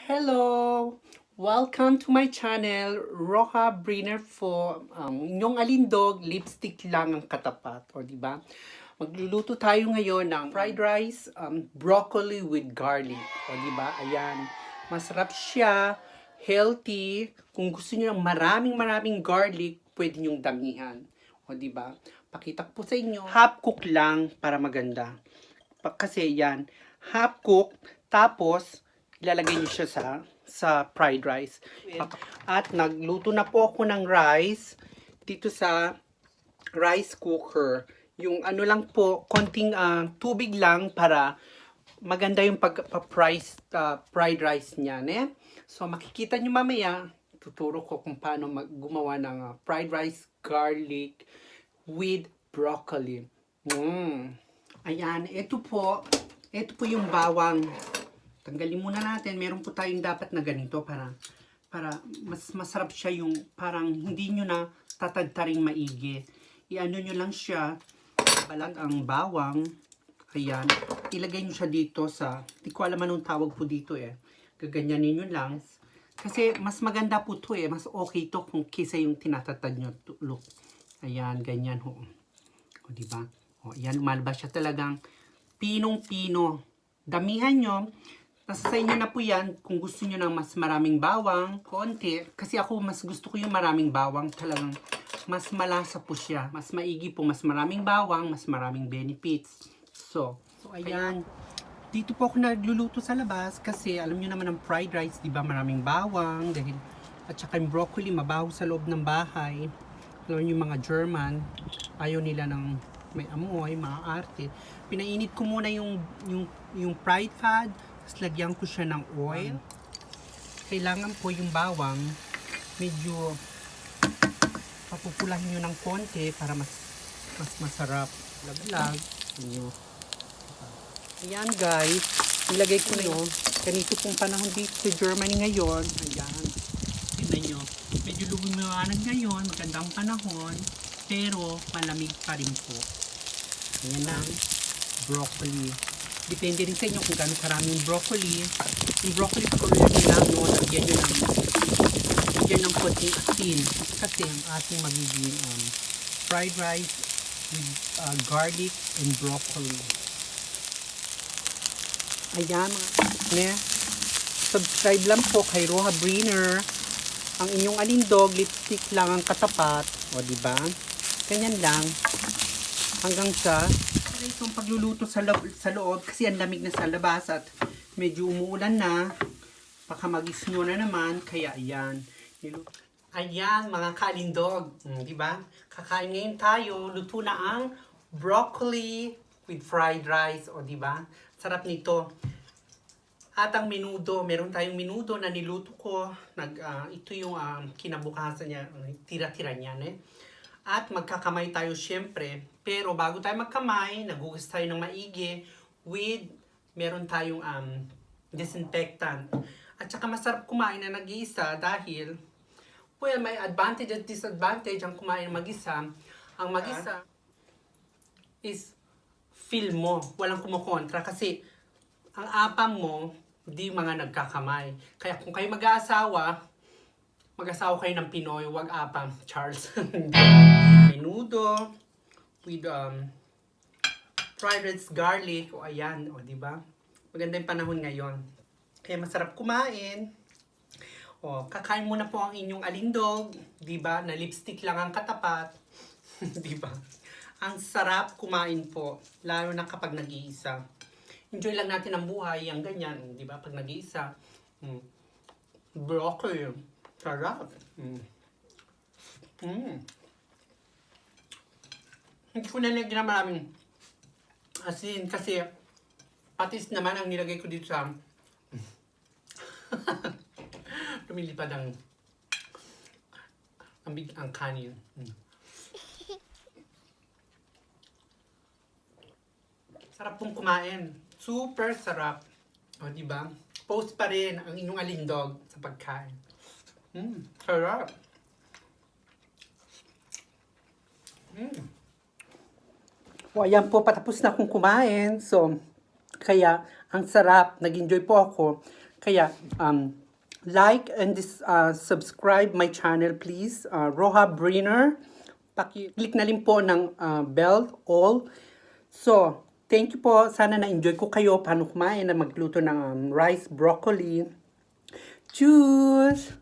Hello! Welcome to my channel, Roja Briner po. Inyong alindog, lipstick lang ang katapat. O, di ba? Magluluto tayo ngayon ng fried rice, broccoli with garlic. O, di ba? Ayan. Masarap siya, healthy. Kung gusto niyo ng maraming garlic, pwede niyong damihan. O, di ba? Pakita ko po sa inyo. Half cook lang para maganda. Kasi yan, half cook, tapos ilalagay niyo siya sa fried rice. At nagluto na po ako ng rice dito sa rice cooker. Yung ano lang po, konting tubig lang para maganda yung fried rice niya. So makikita niyo mamaya, tuturo ko kung paano gumawa ng fried rice garlic with broccoli. Ayan, ito po yung bawang. Tanggalin muna natin. Meron po tayong dapat na ganito para mas masarap siya, yung parang hindi nyo na tatagtaring maigi. Iano nyo lang siya, balag ang bawang. Ayan, ilagay nyo siya dito di ko alam anong tawag po dito Gaganyanin nyo lang. Kasi mas maganda po to mas okay to kung kisa yung tinatatad nyo. Look, ayan, ganyan ho. O, diba? O, ayan, lumalabas siya talagang pinong-pino. Damihan nyo. Nasa sa inyo na po yan kung gusto nyo ng mas maraming bawang, konti. Kasi ako mas gusto ko yung maraming bawang. Talagang mas malasa po siya. Mas maigi po, mas maraming bawang, mas maraming benefits. So ayan. Dito po ako nagluluto sa labas kasi alam nyo naman ang fried rice, di ba, maraming bawang. At saka yung broccoli, mabaho sa loob ng bahay. Alam nyo yung mga German, ayaw nila ng may amoy, maaarte. Pinainit ko muna yung fried fat. Tapos lagyan ko siya ng oil. Kailangan po yung bawang medyo papupulahin nyo ng konti para mas masarap. Laglag. Ayan guys, ilagay ko na yun. Ganito pong panahon dito sa Germany ngayon. Ayan. Tignan nyo. Medyo lumiwanag ngayon. Magandang panahon. Pero malamig pa rin po. Ayan na. Broccoli. Depende rin sa inyo kung gano'ng karaming broccoli. Yung broccoli ko rin lang lagyan nyo ng konting asin. Kasi ang ating magiging fried rice with garlic and broccoli. Ayan mga subscribe lang po kay Roja Briner. Ang inyong alindog, lipstick lang ang katapat. O, diba? Ganyan lang. Hanggang sa itong pagluluto sa loob kasi ang lamig na sa labas at medyo umuulan na, baka mag-snow na naman, kaya ayan. Ayan mga kalindog, di ba? Kakain ngayon tayo, luto na ang broccoli with fried rice, o di ba? Sarap nito. At ang menudo, meron tayong menudo na niluto ko. Ito yung kinabukasan niya, tira-tira niya, At magkakamay tayo syempre. Pero bago tayo magkamay, nagugas tayo ng maigi with, meron tayong disinfectant. At saka masarap kumain na nag-iisa dahil, well, may advantage at disadvantage ang kumain mag-isa. Ang mag-isa is feel mo, walang kumukontra kasi ang apam mo, di mga nagkakamay. Kaya kung kayo mag-asawa kayo ng Pinoy, wag apam, Charles. Menudo with fried rice garlic. O ayan, o diba? Maganda yung panahon ngayon. Kaya masarap kumain. O, kakain muna po ang inyong alindog. Diba? Na lipstick lang ang katapat. Diba? Ang sarap kumain po. Lalo na kapag nag-iisa. Enjoy lang natin ang buhay. Ang ganyan. Diba? Pag nag-iisa. Broccoli. Sarap. Hindi ko nalagyan na maraming asin kasi patis naman ang nilagay ko dito sa lumilipad ang kanin. Sarap pong kumain. Super sarap. O, diba? Post pa rin ang inyong alindog sa pagkain. Sarap. O, ayan po, patapos na akong kumain. So, kaya, ang sarap. Nag-enjoy po ako. Kaya, like and subscribe my channel please, Roha Briner. Paki-click na rin po ng bell, all. So, thank you po. Sana na-enjoy ko kayo paano kumain na magluto ng rice broccoli. Cheers!